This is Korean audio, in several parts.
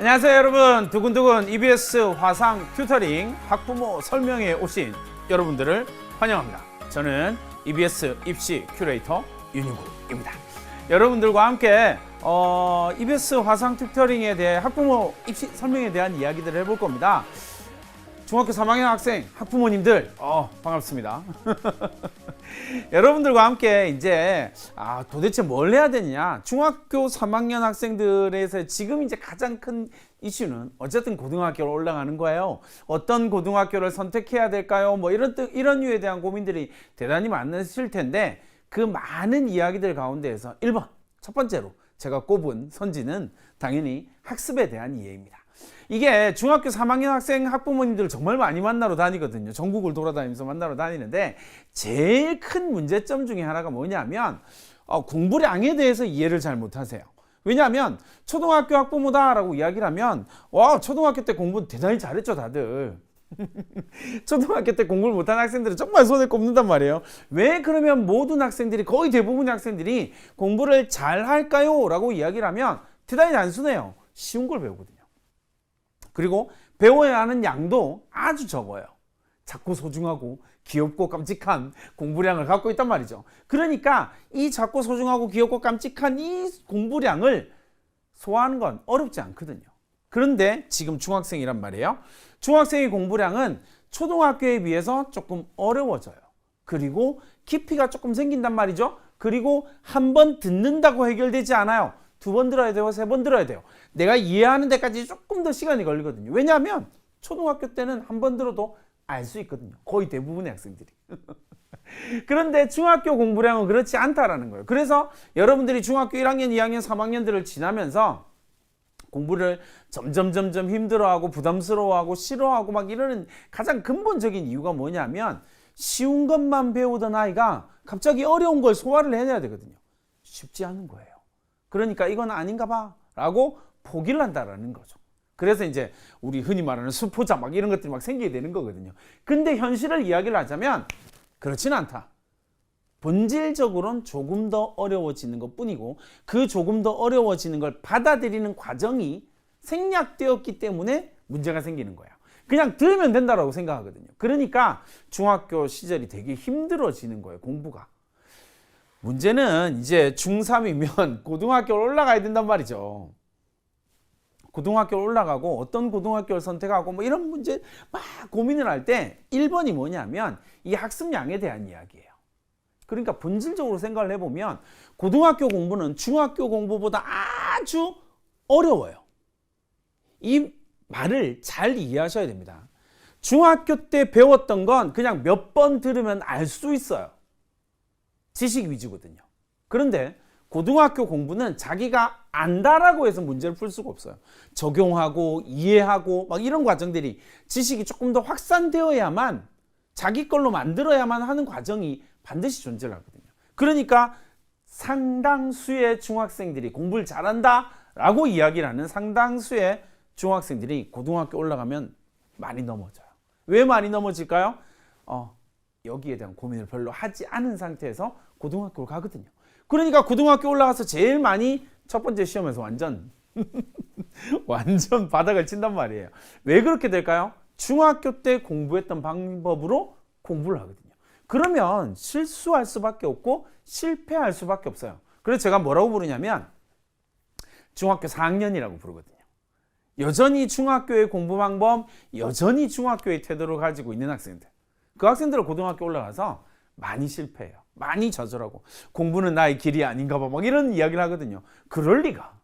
안녕하세요 여러분. 두근두근 EBS 화상 튜터링 학부모 설명회에 오신 여러분들을 환영합니다. 저는 EBS 입시 큐레이터 윤인구입니다. 여러분들과 함께 EBS 화상 튜터링에 대해 학부모 입시 설명에 대한 이야기들을 해볼 겁니다. 중학교 3학년 학생 학부모님들 반갑습니다. 여러분들과 함께 이제 도대체 뭘 해야 되느냐, 중학교 3학년 학생들에서 지금 이제 가장 큰 이슈는 어쨌든 고등학교로 올라가는 거예요. 어떤 고등학교를 선택해야 될까요? 뭐 이런 유에 대한 고민들이 대단히 많으실 텐데, 그 많은 이야기들 가운데에서 1번 첫 번째로 제가 꼽은 선지는 당연히 학습에 대한 이해입니다. 이게 중학교 3학년 학생 학부모님들 정말 많이 만나러 다니거든요. 전국을 돌아다니면서 만나러 다니는데, 제일 큰 문제점 중에 하나가 뭐냐면 공부량에 대해서 이해를 잘 못하세요. 왜냐하면 초등학교 학부모다라고 이야기를 하면 초등학교 때 공부 대단히 잘했죠 다들. 초등학교 때 공부를 못한 학생들은 정말 손에 꼽는단 말이에요. 왜 그러면 모든 학생들이, 거의 대부분의 학생들이 공부를 잘 할까요? 라고 이야기를 하면 대단히 단순해요. 쉬운 걸 배우거든요. 그리고 배워야 하는 양도 아주 적어요. 작고 소중하고 귀엽고 깜찍한 공부량을 갖고 있단 말이죠. 그러니까 이 작고 소중하고 귀엽고 깜찍한 이 공부량을 소화하는 건 어렵지 않거든요. 그런데 지금 중학생이란 말이에요. 중학생의 공부량은 초등학교에 비해서 조금 어려워져요. 그리고 깊이가 조금 생긴단 말이죠. 그리고 한 번 듣는다고 해결되지 않아요. 2번 들어야 되고 3번 들어야 돼요. 내가 이해하는 데까지 조금 더 시간이 걸리거든요. 왜냐하면 초등학교 때는 한 번 들어도 알 수 있거든요. 거의 대부분의 학생들이. 그런데 중학교 공부량은 그렇지 않다라는 거예요. 그래서 여러분들이 중학교 1학년, 2학년, 3학년들을 지나면서 공부를 점점 힘들어하고 부담스러워하고 싫어하고 막 이러는 가장 근본적인 이유가 뭐냐면, 쉬운 것만 배우던 아이가 갑자기 어려운 걸 소화를 해내야 되거든요. 쉽지 않은 거예요. 그러니까 이건 아닌가 봐 라고 포기를 한다라는 거죠. 그래서 이제 우리 흔히 말하는 수포자 막 이런 것들이 막 생기게 되는 거거든요. 근데 현실을 이야기를 하자면 그렇진 않다. 본질적으로는 조금 더 어려워지는 것 뿐이고, 그 조금 더 어려워지는 걸 받아들이는 과정이 생략되었기 때문에 문제가 생기는 거예요. 그냥 들으면 된다라고 생각하거든요. 그러니까 중학교 시절이 되게 힘들어지는 거예요, 공부가. 문제는 이제 중3이면 고등학교를 올라가야 된단 말이죠. 고등학교를 올라가고 어떤 고등학교를 선택하고 뭐 이런 문제 막 고민을 할 때 1번이 뭐냐면 이 학습량에 대한 이야기예요. 그러니까 본질적으로 생각을 해보면 고등학교 공부는 중학교 공부보다 아주 어려워요. 이 말을 잘 이해하셔야 됩니다. 중학교 때 배웠던 건 그냥 몇 번 들으면 알 수 있어요. 지식 위주거든요. 그런데 고등학교 공부는 자기가 안다라고 해서 문제를 풀 수가 없어요. 적용하고 이해하고 막 이런 과정들이, 지식이 조금 더 확산되어야만, 자기 걸로 만들어야만 하는 과정이 반드시 존재를 하거든요. 그러니까 상당수의 중학생들이 공부를 잘한다라고 이야기를 하는 상당수의 중학생들이 고등학교 올라가면 많이 넘어져요. 왜 많이 넘어질까요? 여기에 대한 고민을 별로 하지 않은 상태에서 고등학교를 가거든요. 그러니까 고등학교 올라가서 제일 많이 첫 번째 시험에서 완전 바닥을 친단 말이에요. 왜 그렇게 될까요? 중학교 때 공부했던 방법으로 공부를 하거든요. 그러면 실수할 수밖에 없고 실패할 수밖에 없어요. 그래서 제가 뭐라고 부르냐면 중학교 4학년이라고 부르거든요. 여전히 중학교의 공부 방법, 여전히 중학교의 태도를 가지고 있는 학생들. 그 학생들은 고등학교 올라가서 많이 실패해요. 많이 좌절하고 공부는 나의 길이 아닌가 봐 막 이런 이야기를 하거든요. 그럴 리가.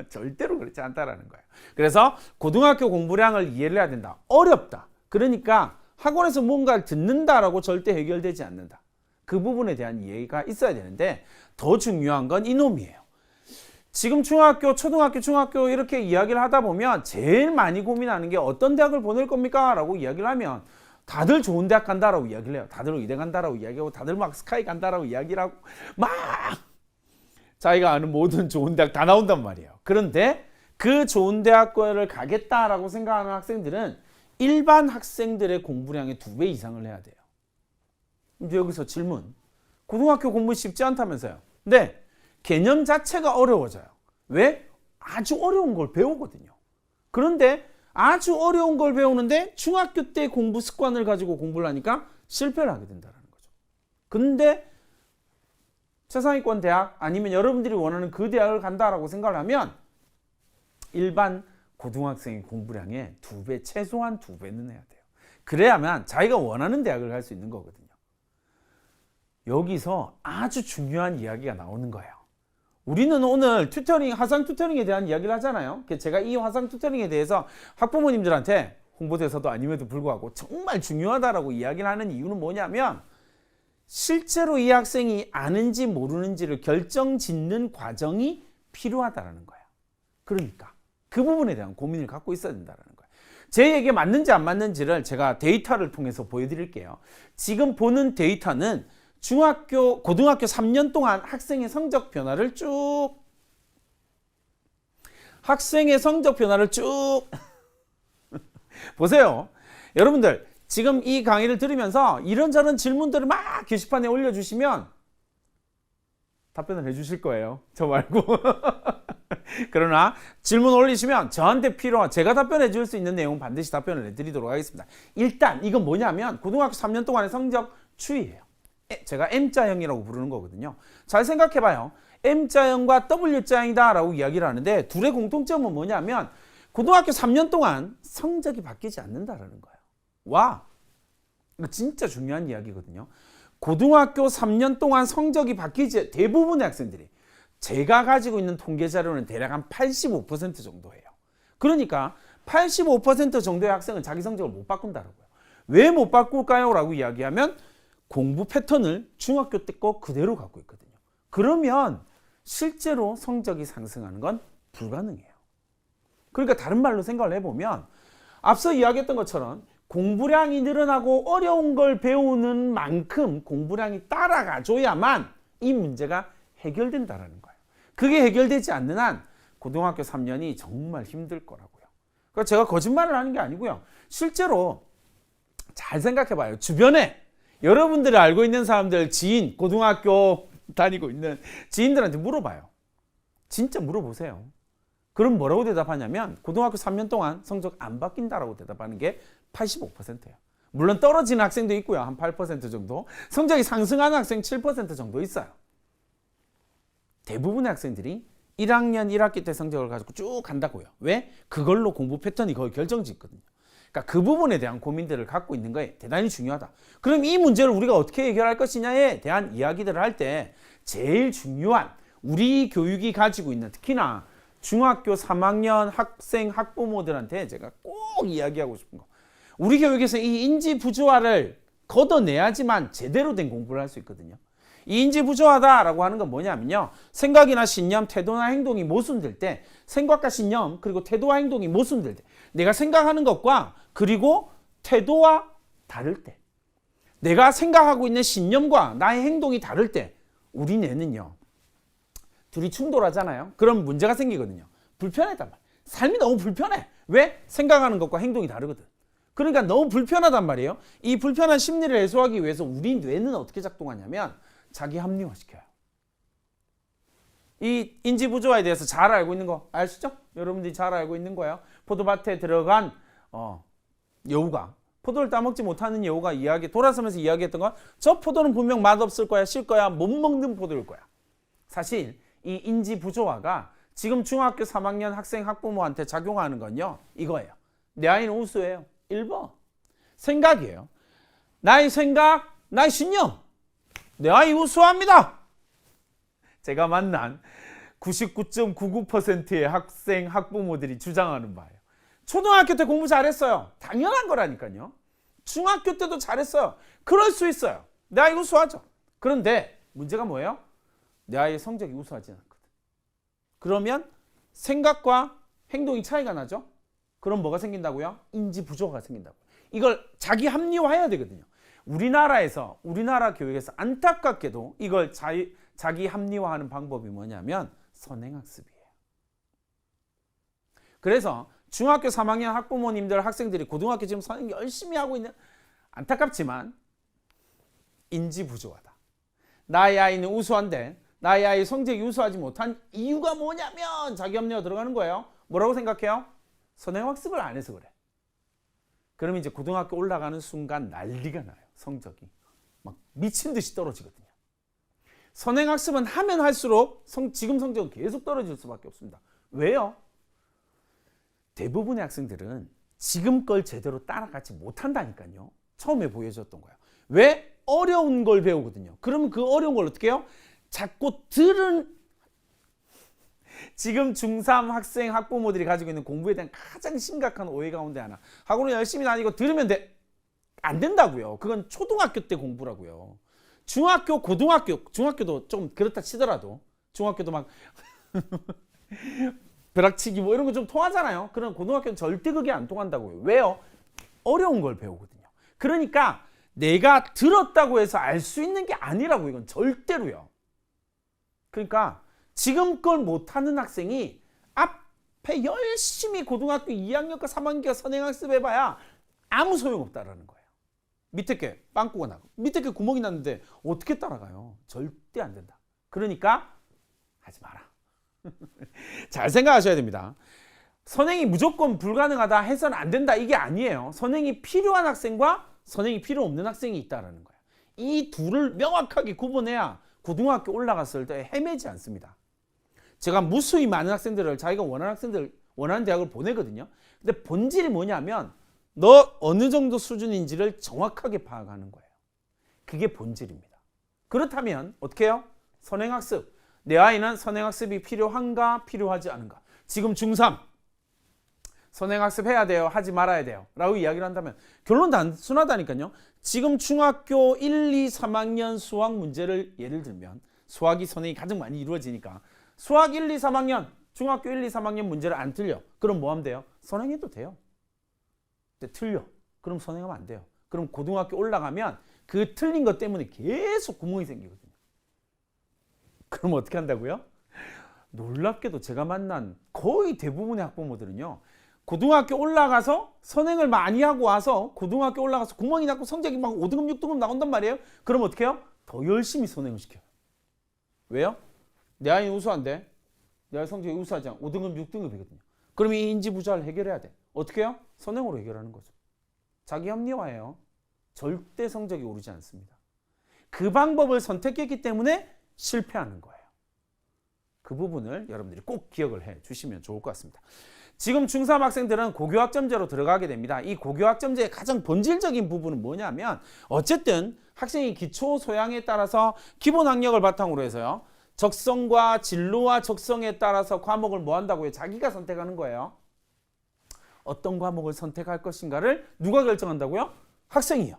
절대로 그렇지 않다라는 거예요. 그래서 고등학교 공부량을 이해를 해야 된다. 어렵다. 그러니까 학원에서 뭔가를 듣는다라고 절대 해결되지 않는다. 그 부분에 대한 이해가 있어야 되는데, 더 중요한 건 이놈이에요. 지금 중학교, 초등학교, 중학교 이렇게 이야기를 하다 보면 제일 많이 고민하는 게 어떤 대학을 보낼 겁니까? 라고 이야기를 하면 다들 좋은 대학 간다라고 이야기를 해요. 다들 의대 간다라고 이야기하고, 다들 막 스카이 간다라고 이야기를 하고, 막 자기가 아는 모든 좋은 대학 다 나온단 말이에요. 그런데 그 좋은 대학교를 가겠다라고 생각하는 학생들은 일반 학생들의 공부량의 2배 이상을 해야 돼요. 이제 여기서 질문. 고등학교 공부 쉽지 않다면서요? 네. 개념 자체가 어려워져요. 왜? 아주 어려운 걸 배우거든요. 그런데 아주 어려운 걸 배우는데 중학교 때 공부 습관을 가지고 공부를 하니까 실패를 하게 된다는 거죠. 근데 최상위권 대학 아니면 여러분들이 원하는 그 대학을 간다라고 생각을 하면 일반 고등학생의 공부량의 2배, 최소한 2배는 해야 돼요. 그래야만 자기가 원하는 대학을 갈 수 있는 거거든요. 여기서 아주 중요한 이야기가 나오는 거예요. 우리는 오늘 튜터링, 화상 튜터링에 대한 이야기를 하잖아요. 제가 이 화상 튜터링에 대해서 학부모님들한테 홍보대사도 아님에도 불구하고 정말 중요하다라고 이야기를 하는 이유는 뭐냐면 실제로 이 학생이 아는지 모르는지를 결정짓는 과정이 필요하다는 거예요. 그러니까 그 부분에 대한 고민을 갖고 있어야 된다는 거예요. 제 얘기에 맞는지 안 맞는지를 제가 데이터를 통해서 보여드릴게요. 지금 보는 데이터는 고등학교 3년 동안 학생의 성적 변화를 쭉 보세요. 여러분들 지금 이 강의를 들으면서 이런저런 질문들을 막 게시판에 올려주시면 답변을 해주실 거예요. 저 말고. 그러나 질문 올리시면 저한테 필요한 제가 답변해 줄 수 있는 내용 반드시 답변을 해드리도록 하겠습니다. 일단 이건 뭐냐면 고등학교 3년 동안의 성적 추이예요. 제가 M자형이라고 부르는 거거든요. 잘 생각해봐요. M자형과 W자형이다 라고 이야기를 하는데 둘의 공통점은 뭐냐면 고등학교 3년 동안 성적이 바뀌지 않는다라는 거예요. 와, 이거 진짜 중요한 이야기거든요. 고등학교 3년 동안 성적이 바뀌지 대부분의 학생들이 제가 가지고 있는 통계 자료는 대략 한 85% 정도예요. 그러니까 85% 정도의 학생은 자기 성적을 못 바꾼다라고요. 왜 못 바꿀까요? 라고 이야기하면 공부 패턴을 중학교 때 거 그대로 갖고 있거든요. 그러면 실제로 성적이 상승하는 건 불가능해요. 그러니까 다른 말로 생각을 해보면 앞서 이야기했던 것처럼 공부량이 늘어나고 어려운 걸 배우는 만큼 공부량이 따라가줘야만 이 문제가 해결된다는 거예요. 그게 해결되지 않는 한 고등학교 3년이 정말 힘들 거라고요. 그러니까 제가 거짓말을 하는 게 아니고요. 실제로 잘 생각해봐요. 주변에 여러분들이 알고 있는 사람들, 지인, 고등학교 다니고 있는 지인들한테 물어봐요. 진짜 물어보세요. 그럼 뭐라고 대답하냐면 고등학교 3년 동안 성적 안 바뀐다라고 대답하는 게 85%예요. 물론 떨어지는 학생도 있고요. 한 8% 정도. 성적이 상승하는 학생 7% 정도 있어요. 대부분의 학생들이 1학년 1학기 때 성적을 가지고 쭉 간다고요. 왜? 그걸로 공부 패턴이 거의 결정짓거든요. 그러니까 그 부분에 대한 고민들을 갖고 있는 게 대단히 중요하다. 그럼 이 문제를 우리가 어떻게 해결할 것이냐에 대한 이야기들을 할 때 제일 중요한 우리 교육이 가지고 있는 특히나 중학교 3학년 학생 학부모들한테 제가 꼭 이야기하고 싶은 거. 우리 교육에서 이 인지 부조화를 걷어내야지만 제대로 된 공부를 할 수 있거든요. 이 인지 부조화다라고 하는 건 뭐냐면요. 생각이나 신념, 태도나 행동이 모순될 때 생각과 신념 그리고 태도와 행동이 모순될 때 내가 생각하는 것과 그리고 태도와 다를 때 내가 생각하고 있는 신념과 나의 행동이 다를 때 우리 뇌는요. 둘이 충돌하잖아요. 그럼 문제가 생기거든요. 불편하단 말이에요. 삶이 너무 불편해. 왜? 생각하는 것과 행동이 다르거든. 그러니까 너무 불편하단 말이에요. 이 불편한 심리를 해소하기 위해서 우리 뇌는 어떻게 작동하냐면 자기 합리화시켜요. 이 인지부조화에 대해서 잘 알고 있는 거 아시죠? 여러분들이 잘 알고 있는 거예요. 포도밭에 들어간 여우가 포도를 따먹지 못하는 여우가 돌아서면서 이야기했던 건 저 포도는 분명 맛없을 거야, 실 거야, 못 먹는 포도일 거야. 사실 이 인지부조화가 지금 중학교 3학년 학생 학부모한테 작용하는 건요. 이거예요. 내 아이는 우수해요. 1번. 생각이에요. 나의 생각, 나의 신념. 내 아이 우수합니다. 제가 만난 99.99%의 학생, 학부모들이 주장하는 바예요. 초등학교 때 공부 잘했어요. 당연한 거라니까요. 중학교 때도 잘했어요. 그럴 수 있어요. 내 아이 우수하죠. 그런데 문제가 뭐예요? 내 아이의 성적이 우수하지 않거든. 그러면 생각과 행동이 차이가 나죠. 그럼 뭐가 생긴다고요? 인지 부조화가 생긴다고. 이걸 자기 합리화해야 되거든요. 우리나라 교육에서 안타깝게도 이걸 자기 합리화하는 방법이 뭐냐면 선행학습이에요. 그래서 중학교 3학년 학부모님들 학생들이 고등학교 지금 선행 열심히 하고 있는 안타깝지만 인지 부조화다. 나의 아이는 우수한데 나의 아이 성적이 우수하지 못한 이유가 뭐냐면 자기 합리화 들어가는 거예요. 뭐라고 생각해요? 선행학습을 안 해서 그래. 그러면 이제 고등학교 올라가는 순간 난리가 나요. 성적이 막 미친 듯이 떨어지거든요. 선행학습은 하면 할수록 지금 성적은 계속 떨어질 수밖에 없습니다. 왜요? 대부분의 학생들은 지금 걸 제대로 따라가지 못한다니까요. 처음에 보여줬던 거예요. 왜? 어려운 걸 배우거든요. 그러면 그 어려운 걸 어떻게 해요? 자꾸 지금 중3 학생 학부모들이 가지고 있는 공부에 대한 가장 심각한 오해 가운데 하나. 학원을 열심히 다니고 들으면 돼. 안 된다고요. 그건 초등학교 때 공부라고요. 중학교, 고등학교, 중학교도 좀 그렇다 치더라도 중학교도 막 벼락치기 뭐 이런 거 좀 통하잖아요. 그럼 고등학교는 절대 그게 안 통한다고요. 왜요? 어려운 걸 배우거든요. 그러니까 내가 들었다고 해서 알 수 있는 게 아니라고 이건 절대로요. 그러니까 지금 걸 못하는 학생이 앞에 열심히 고등학교 2학년과 3학년과 선행학습 해봐야 아무 소용없다라는 거예요. 밑에 게 빵꾸가 나고 밑에 게 구멍이 났는데 어떻게 따라가요? 절대 안 된다. 그러니까 하지 마라. 잘 생각하셔야 됩니다. 선행이 무조건 불가능하다 해서는 안 된다 이게 아니에요. 선행이 필요한 학생과 선행이 필요 없는 학생이 있다는 거예요. 이 둘을 명확하게 구분해야 고등학교 올라갔을 때 헤매지 않습니다. 제가 무수히 많은 학생들을 자기가 원하는 대학을 보내거든요. 근데 본질이 뭐냐면 너 어느 정도 수준인지를 정확하게 파악하는 거예요. 그게 본질입니다. 그렇다면 어떻게 해요? 선행학습. 내 아이는 선행학습이 필요한가 필요하지 않은가. 지금 중3 선행학습 해야 돼요? 하지 말아야 돼요? 라고 이야기를 한다면 결론 단순하다니까요. 지금 중학교 1, 2, 3학년 수학 문제를 예를 들면 수학이 선행이 가장 많이 이루어지니까 수학 1, 2, 3학년 중학교 1, 2, 3학년 문제를 안 틀려. 그럼 뭐 하면 돼요? 선행해도 돼요. 근데 틀려. 그럼 선행하면 안 돼요. 그럼 고등학교 올라가면 그 틀린 것 때문에 계속 구멍이 생기거든요. 그럼 어떻게 한다고요? 놀랍게도 제가 만난 거의 대부분의 학부모들은요. 고등학교 올라가서 선행을 많이 하고 와서 고등학교 올라가서 구멍이 났고 성적이 막 5등급 6등급 나온단 말이에요. 그럼 어떻게 해요? 더 열심히 선행을 시켜요. 왜요? 내 아이는 우수한데 내 아이 성적이 우수하지 않아 5등급 6등급이거든요. 그럼 이 인지부조화를 해결해야 돼. 어떻게 해요? 선행으로 해결하는 거죠. 자기 합리화예요. 절대 성적이 오르지 않습니다. 그 방법을 선택했기 때문에 실패하는 거예요. 그 부분을 여러분들이 꼭 기억을 해 주시면 좋을 것 같습니다. 지금 중3 학생들은 고교학점제로 들어가게 됩니다. 이 고교학점제의 가장 본질적인 부분은 뭐냐면 어쨌든 학생이 기초 소양에 따라서 기본 학력을 바탕으로 해서요. 적성과 진로와 적성에 따라서 과목을 뭐 한다고요? 자기가 선택하는 거예요. 어떤 과목을 선택할 것인가를 누가 결정한다고요? 학생이요.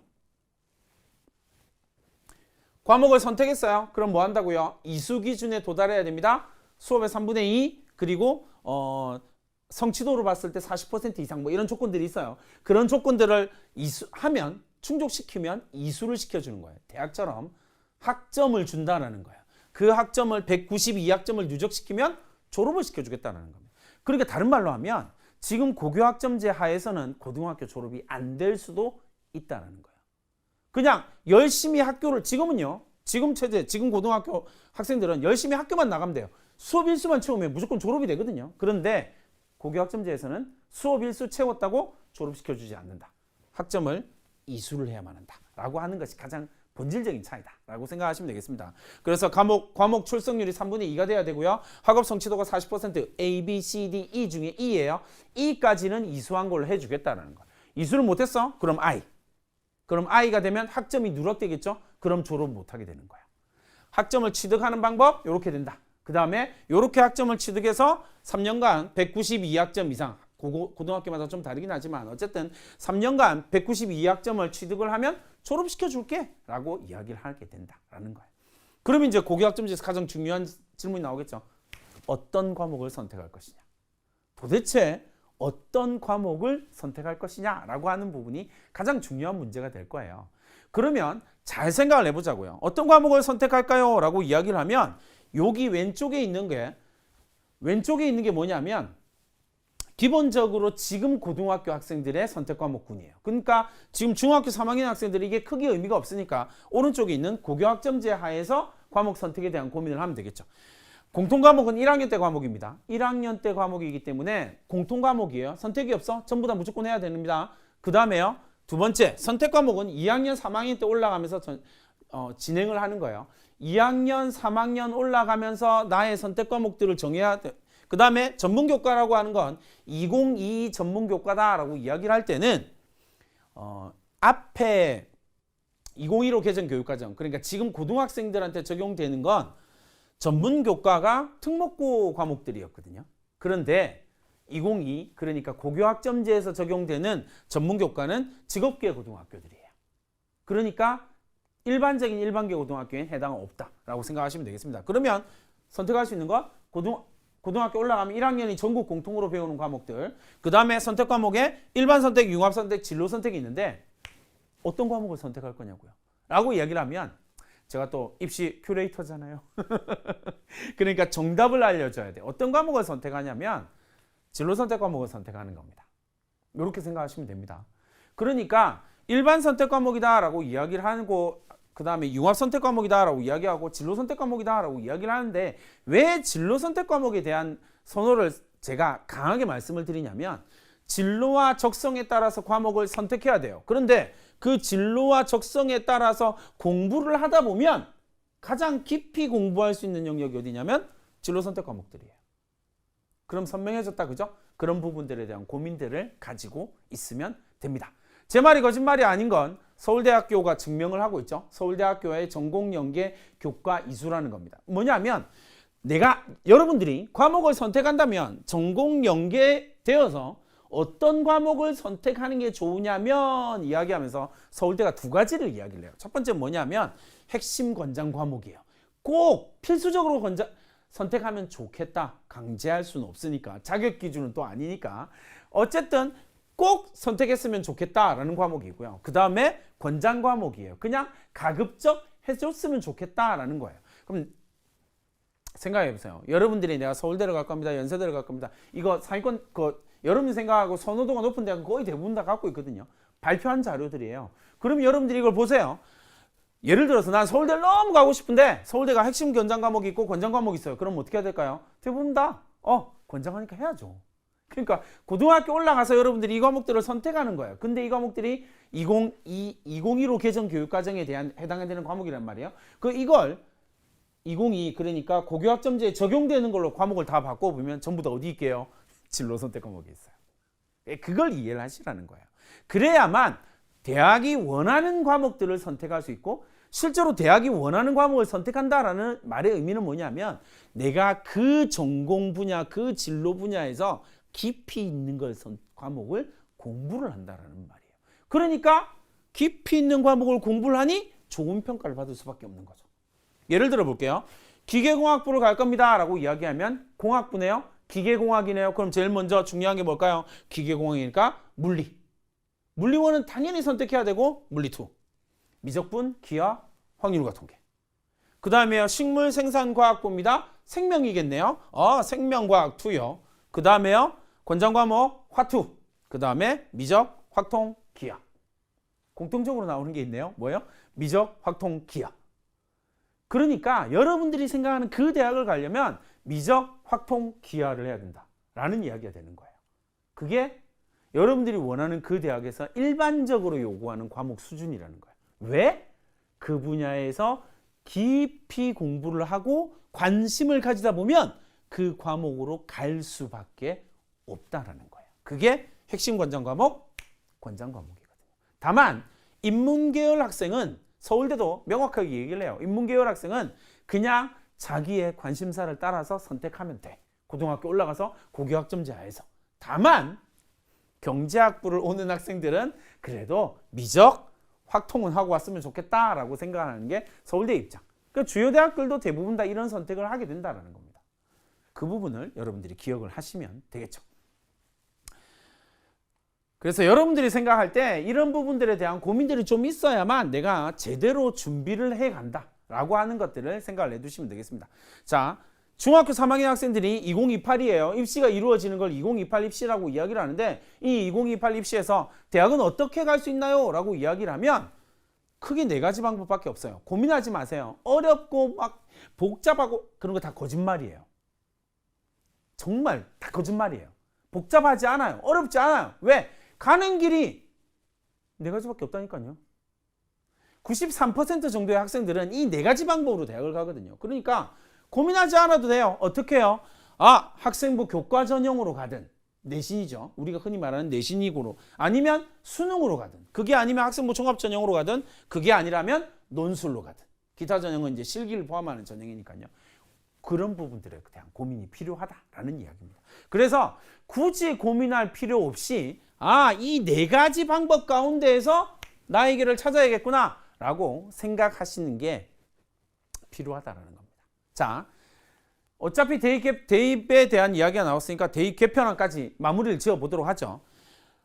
과목을 선택했어요. 그럼 뭐 한다고요? 이수 기준에 도달해야 됩니다. 수업의 3분의 2 그리고 성취도로 봤을 때 40% 이상 뭐 이런 조건들이 있어요. 그런 조건들을 하면 충족시키면 이수를 시켜주는 거예요. 대학처럼 학점을 준다는 거예요. 그 학점을 192학점을 누적시키면 졸업을 시켜주겠다는 겁니다. 그러니까 다른 말로 하면 지금 고교학점제 하에서는 고등학교 졸업이 안 될 수도 있다는 거예요. 그냥 열심히 학교를 지금은요. 지금 체제, 지금 고등학교 학생들은 열심히 학교만 나가면 돼요. 수업 일수만 채우면 무조건 졸업이 되거든요. 그런데 고교학점제에서는 수업 일수 채웠다고 졸업시켜주지 않는다. 학점을 이수를 해야만 한다라고 하는 것이 가장 본질적인 차이다라고 생각하시면 되겠습니다. 그래서 과목 출석률이 3분의 2가 돼야 되고요. 학업 성취도가 40% A, B, C, D, E 중에 E예요. E까지는 이수한 걸로 해주겠다는 거예요. 이수를 못했어? 그럼 I. 그럼 I가 되면 학점이 누락되겠죠? 그럼 졸업 못하게 되는 거야. 학점을 취득하는 방법 이렇게 된다. 그 다음에 이렇게 학점을 취득해서 3년간 192학점 이상 고등학교마다 좀 다르긴 하지만 어쨌든 3년간 192학점을 취득을 하면 졸업시켜 줄게 라고 이야기를 하게 된다라는 거예요. 그러면 이제 고교학점제에서 가장 중요한 질문이 나오겠죠. 어떤 과목을 선택할 것이냐. 도대체 어떤 과목을 선택할 것이냐라고 하는 부분이 가장 중요한 문제가 될 거예요. 그러면 잘 생각을 해보자고요. 어떤 과목을 선택할까요? 라고 이야기를 하면 여기 왼쪽에 있는 게 뭐냐면 기본적으로 지금 고등학교 학생들의 선택 과목군이에요. 그러니까 지금 중학교 3학년 학생들이 이게 크게 의미가 없으니까 오른쪽에 있는 고교학점제 하에서 과목 선택에 대한 고민을 하면 되겠죠. 공통과목은 1학년 때 과목입니다. 1학년 때 과목이기 때문에 공통과목이에요. 선택이 없어. 전부 다 무조건 해야 됩니다. 그 다음에요. 두 번째, 선택 과목은 2학년, 3학년 때 올라가면서 진행을 하는 거예요. 2학년, 3학년 올라가면서 나의 선택 과목들을 정해야 돼. 그 다음에 전문교과라고 하는 건 2022 전문교과다라고 이야기를 할 때는 앞에 2015 개정 교육과정, 그러니까 지금 고등학생들한테 적용되는 건 전문교과가 특목고 과목들이었거든요. 그런데 2022, 그러니까 고교학점제에서 적용되는 전문교과는 직업계 고등학교들이에요. 그러니까 일반적인 일반계 고등학교엔 해당은 없다라고 생각하시면 되겠습니다. 그러면 선택할 수 있는 건 고등학교 올라가면 1학년이 전국 공통으로 배우는 과목들, 그 다음에 선택 과목에 일반 선택, 융합 선택, 진로 선택이 있는데 어떤 과목을 선택할 거냐고요. 라고 이야기를 하면 제가 또 입시 큐레이터잖아요. 그러니까 정답을 알려줘야 돼. 어떤 과목을 선택하냐면 진로 선택 과목을 선택하는 겁니다. 이렇게 생각하시면 됩니다. 그러니까 일반 선택 과목이다라고 이야기를 하고 그 다음에 융합 선택 과목이다라고 이야기하고 진로 선택 과목이다라고 이야기를 하는데 왜 진로 선택 과목에 대한 선호를 제가 강하게 말씀을 드리냐면 진로와 적성에 따라서 과목을 선택해야 돼요. 그런데 그 진로와 적성에 따라서 공부를 하다 보면 가장 깊이 공부할 수 있는 영역이 어디냐면 진로 선택 과목들이에요. 그럼 선명해졌다, 그죠? 그런 부분들에 대한 고민들을 가지고 있으면 됩니다. 제 말이 거짓말이 아닌 건 서울대학교가 증명을 하고 있죠. 서울대학교의 전공연계 교과 이수라는 겁니다. 뭐냐면 여러분들이 과목을 선택한다면 전공연계되어서 어떤 과목을 선택하는 게 좋으냐면 이야기하면서 서울대가 두 가지를 이야기를 해요. 첫 번째 뭐냐면 핵심 권장 과목이에요. 꼭 필수적으로 선택하면 좋겠다. 강제할 수는 없으니까. 자격 기준은 또 아니니까. 어쨌든 꼭 선택했으면 좋겠다라는 과목이고요. 그 다음에 권장 과목이에요. 그냥 가급적 해줬으면 좋겠다라는 거예요. 그럼 생각해 보세요. 여러분들이 내가 서울대를 갈 겁니다. 연세대를 갈 겁니다. 이거 상위권 여러분이 생각하고 선호도가 높은 대학은 거의 대부분 다 갖고 있거든요. 발표한 자료들이에요. 그럼 여러분들이 이걸 보세요. 예를 들어서 난 서울대를 너무 가고 싶은데 서울대가 핵심 권장 과목이 있고 권장 과목이 있어요. 그럼 어떻게 해야 될까요? 대부분 다 권장하니까 해야죠. 그러니까 고등학교 올라가서 여러분들이 이 과목들을 선택하는 거예요. 근데 이 과목들이 2015 개정 교육과정에 대한 해당되는 과목이란 말이에요. 이걸 2022 그러니까 고교학점제에 적용되는 걸로 과목을 다 바꿔보면 전부 다 어디 있게요? 진로 선택 과목이 있어요. 그걸 이해를 하시라는 거예요. 그래야만 대학이 원하는 과목들을 선택할 수 있고 실제로 대학이 원하는 과목을 선택한다라는 말의 의미는 뭐냐면 내가 그 전공 분야, 그 진로 분야에서 깊이 있는 과목을 공부를 한다라는 말이에요. 그러니까 깊이 있는 과목을 공부를 하니 좋은 평가를 받을 수밖에 없는 거죠. 예를 들어 볼게요. 기계공학부를 갈 겁니다 라고 이야기하면 공학부네요. 기계공학이네요. 그럼 제일 먼저 중요한 게 뭘까요? 기계공학이니까 물리. 물리원은 당연히 선택해야 되고 물리2. 미적분, 기하, 확률과 통계. 그 다음에요. 식물생산과학부입니다. 생명이겠네요. 생명과학2요. 그 다음에요. 권장과목 화투. 그 다음에 미적, 확통, 기하. 공통적으로 나오는 게 있네요. 뭐예요? 미적, 확통, 기하. 그러니까 여러분들이 생각하는 그 대학을 가려면 미적, 확통, 기하를 해야 된다라는 이야기가 되는 거예요. 그게 여러분들이 원하는 그 대학에서 일반적으로 요구하는 과목 수준이라는 거예요. 왜? 그 분야에서 깊이 공부를 하고 관심을 가지다 보면 그 과목으로 갈 수밖에 없다라는 거예요. 그게 핵심 권장 과목, 권장 과목이거든요. 다만 인문계열 학생은 서울대도 명확하게 얘기를 해요. 인문계열 학생은 그냥 자기의 관심사를 따라서 선택하면 돼. 고등학교 올라가서 고교학점제 하에서. 다만 경제학부를 오는 학생들은 그래도 미적, 확통은 하고 왔으면 좋겠다라고 생각하는 게 서울대 입장. 그러니까 주요 대학들도 대부분 다 이런 선택을 하게 된다는 겁니다. 그 부분을 여러분들이 기억을 하시면 되겠죠. 그래서 여러분들이 생각할 때 이런 부분들에 대한 고민들이 좀 있어야만 내가 제대로 준비를 해간다 라고 하는 것들을 생각을 해두시면 되겠습니다. 자, 중학교 3학년 학생들이 2028이에요. 입시가 이루어지는 걸 2028 입시라고 이야기를 하는데 이 2028 입시에서 대학은 어떻게 갈 수 있나요? 라고 이야기를 하면 크게 네 가지 방법밖에 없어요. 고민하지 마세요. 어렵고 막 복잡하고 그런 거 다 거짓말이에요. 정말 다 거짓말이에요. 복잡하지 않아요. 어렵지 않아요. 왜? 가는 길이 네 가지밖에 없다니까요. 93% 정도의 학생들은 이 네 가지 방법으로 대학을 가거든요. 그러니까 고민하지 않아도 돼요. 어떻게 해요? 학생부 교과 전형으로 가든, 내신이죠. 우리가 흔히 말하는 내신이고로, 아니면 수능으로 가든, 그게 아니면 학생부 종합 전형으로 가든, 그게 아니라면 논술로 가든. 기타 전형은 이제 실기를 포함하는 전형이니까요. 그런 부분들에 대한 고민이 필요하다라는 이야기입니다. 그래서 굳이 고민할 필요 없이 이 네 가지 방법 가운데에서 나의 길을 찾아야겠구나 라고 생각하시는 게 필요하다라는 겁니다. 자, 어차피 대입에 대한 이야기가 나왔으니까 대입 개편안까지 마무리를 지어보도록 하죠.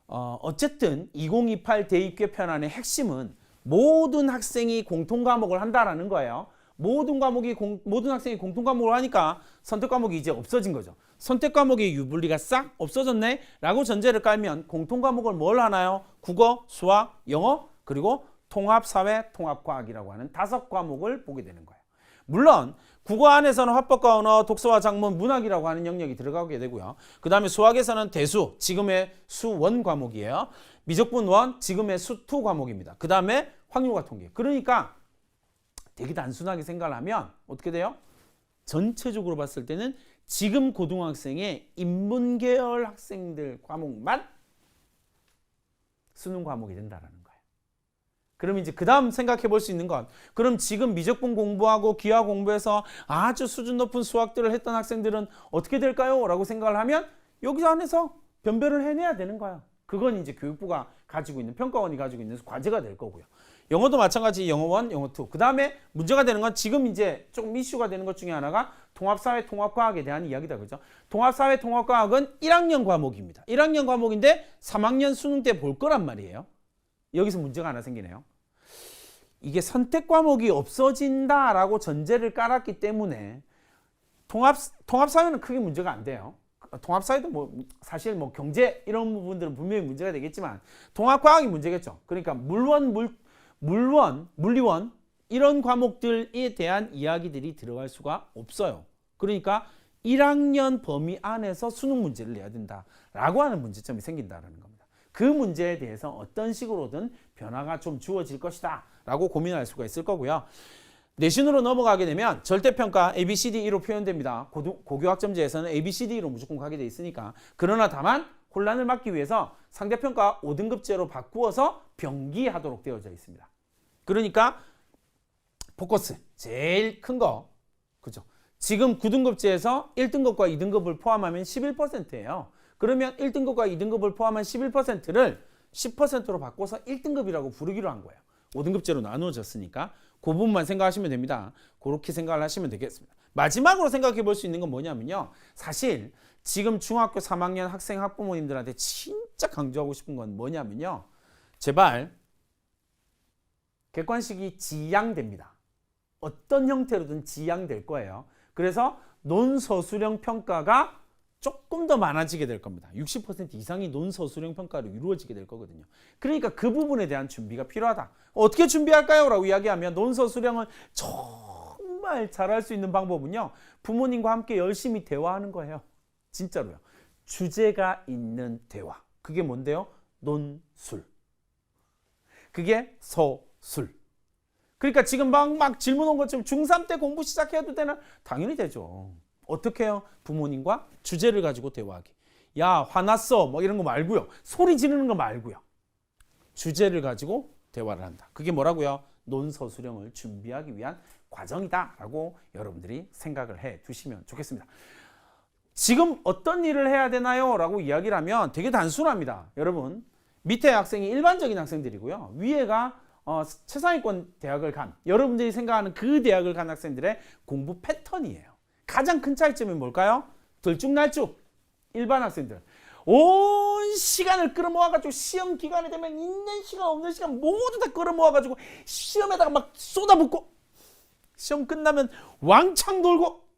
어쨌든 2028 대입 개편안의 핵심은 모든 학생이 공통 과목을 한다라는 거예요. 모든 학생이 공통 과목을 하니까 선택 과목이 이제 없어진 거죠. 선택 과목의 유불리가 싹 없어졌네 라고 전제를 깔면 공통 과목을 뭘 하나요? 국어, 수학, 영어, 그리고 통합사회, 통합과학이라고 하는 5과목을 보게 되는 거예요. 물론 국어 안에서는 화법과 언어, 독서와 작문, 문학이라고 하는 영역이 들어가게 되고요. 그 다음에 수학에서는 대수, 지금의 수1 과목이에요. 미적분 1, 지금의 수2 과목입니다. 그 다음에 확률과 통계. 그러니까 되게 단순하게 생각을 하면 어떻게 돼요? 전체적으로 봤을 때는 지금 고등학생의 인문계열 학생들 과목만 수능 과목이 된다라는 거예요. 그럼 이제 그 다음 생각해 볼 수 있는 건, 그럼 지금 미적분 공부하고 기하 공부해서 아주 수준 높은 수학들을 했던 학생들은 어떻게 될까요? 라고 생각을 하면 여기 안에서 변별을 해내야 되는 거야. 그건 이제 교육부가 가지고 있는, 평가원이 가지고 있는 과제가 될 거고요. 영어도 마찬가지, 영어 1, 영어 2. 그 다음에 문제가 되는 건 지금 이제 조금 이슈가 되는 것 중에 하나가 통합사회, 통합과학에 대한 이야기다. 그죠? 통합사회, 통합과학은 1학년 과목입니다. 1학년 과목인데 3학년 수능 때 볼 거란 말이에요. 여기서 문제가 하나 생기네요. 이게 선택 과목이 없어진다라고 전제를 깔았기 때문에 통합사회는 크게 문제가 안 돼요. 통합사회도 사실 경제 이런 부분들은 분명히 문제가 되겠지만 통합과학이 문제겠죠. 그러니까 물리원 이런 과목들에 대한 이야기들이 들어갈 수가 없어요. 그러니까 1학년 범위 안에서 수능 문제를 내야 된다라고 하는 문제점이 생긴다는 겁니다. 그 문제에 대해서 어떤 식으로든 변화가 좀 주어질 것이다 라고 고민할 수가 있을 거고요. 내신으로 넘어가게 되면 절대평가 ABCDE로 표현됩니다. 고교학점제에서는 ABCDE로 무조건 가게 돼 있으니까. 그러나 다만 혼란을 막기 위해서 상대평가 5등급제로 바꾸어서 병기하도록 되어져 있습니다. 그러니까 포커스 제일 큰 거, 그죠? 지금 9등급제에서 1등급과 2등급을 포함하면 11%예요. 그러면 1등급과 2등급을 포함한 11%를 10%로 바꿔서 1등급이라고 부르기로 한 거예요. 5등급제로 나누어졌으니까 그 부분만 생각하시면 됩니다. 그렇게 생각을 하시면 되겠습니다. 마지막으로 생각해 볼 수 있는 건 뭐냐면요. 사실 지금 중학교 3학년 학생 학부모님들한테 진짜 강조하고 싶은 건 뭐냐면요. 제발 객관식이 지양됩니다. 어떤 형태로든 지양될 거예요. 그래서 논서술형 평가가 조금 더 많아지게 될 겁니다. 60% 이상이 논서술형 평가로 이루어지게 될 거거든요. 그러니까 그 부분에 대한 준비가 필요하다. 어떻게 준비할까요? 라고 이야기하면 논서술형을 정말 잘할 수 있는 방법은요. 부모님과 함께 열심히 대화하는 거예요. 진짜로요. 주제가 있는 대화. 그게 뭔데요? 논술. 그게 서술. 그러니까 지금 막 질문 온 것처럼 중3 때 공부 시작해도 되나? 당연히 되죠. 어떻게 해요? 부모님과 주제를 가지고 대화하기. 야, 화났어. 이런 거 말고요. 소리 지르는 거 말고요. 주제를 가지고 대화를 한다. 그게 뭐라고요? 논서술형을 준비하기 위한 과정이다라고 여러분들이 생각을 해 두시면 좋겠습니다. 지금 어떤 일을 해야 되나요? 라고 이야기를 하면 되게 단순합니다. 여러분, 밑에 학생이 일반적인 학생들이고요. 위에가 최상위권 대학을 간, 여러분들이 생각하는 그 대학을 간 학생들의 공부 패턴이에요. 가장 큰 차이점이 뭘까요? 들쭉날쭉 일반 학생들 온 시간을 끌어모아가지고 시험 기간이 되면 있는 시간 없는 시간 모두 다 끌어모아가지고 시험에다가 막 쏟아붓고 시험 끝나면 왕창 놀고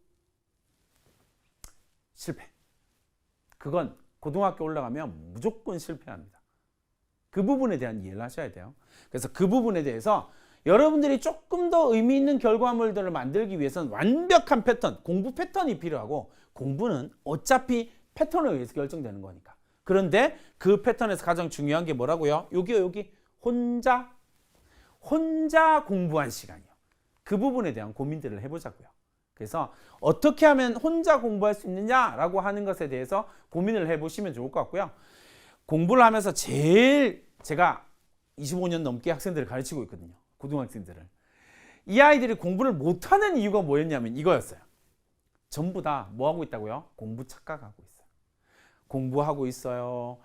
실패. 그건 고등학교 올라가면 무조건 실패합니다. 그 부분에 대한 이해를 하셔야 돼요. 그래서 그 부분에 대해서 여러분들이 조금 더 의미 있는 결과물들을 만들기 위해서는 완벽한 패턴, 공부 패턴이 필요하고 공부는 어차피 패턴에 의해서 결정되는 거니까. 그런데 그 패턴에서 가장 중요한 게 뭐라고요? 여기 혼자 공부한 시간이요. 그 부분에 대한 고민들을 해보자고요. 그래서 어떻게 하면 혼자 공부할 수 있느냐라고 하는 것에 대해서 고민을 해보시면 좋을 것 같고요. 공부를 하면서 제일 제가 25년 넘게 학생들을 가르치고 있거든요. 고등학생들을. 이 아이들이 공부를 못하는 이유가 뭐였냐면 이거였어요. 전부 다 뭐 하고 있다고요? 공부 착각하고 있어요. 공부하고 있어요.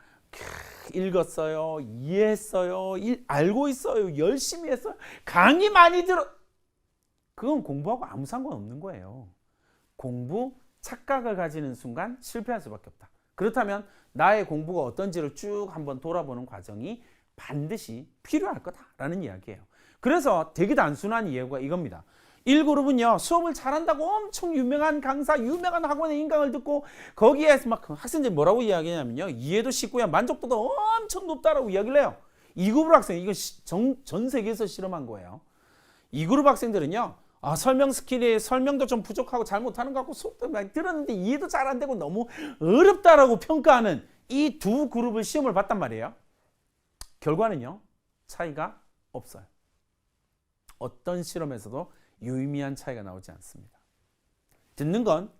읽었어요. 이해했어요. 알고 있어요. 열심히 했어요. 강의 많이 들어. 그건 공부하고 아무 상관없는 거예요. 공부 착각을 가지는 순간 실패할 수밖에 없다. 그렇다면 나의 공부가 어떤지를 쭉 한번 돌아보는 과정이 반드시 필요할 거다라는 이야기예요. 그래서 되게 단순한 이해가 이겁니다. 1그룹은요, 수업을 잘한다고 엄청 유명한 강사, 유명한 학원의 인강을 듣고 거기에서 막 학생들이 뭐라고 이야기하냐면요, 이해도 쉽고요, 만족도도 엄청 높다라고 이야기를 해요. 2그룹 학생, 이거 전 세계에서 실험한 거예요. 2그룹 학생들은요, 설명 스킬이 설명도 좀 부족하고 잘 못하는 것 같고 수업도 많이 들었는데 이해도 잘 안 되고 너무 어렵다라고 평가하는 이 두 그룹을 시험을 봤단 말이에요. 결과는요, 차이가 없어요. 어떤 실험에서도 유의미한 차이가 나오지 않습니다. 듣는 건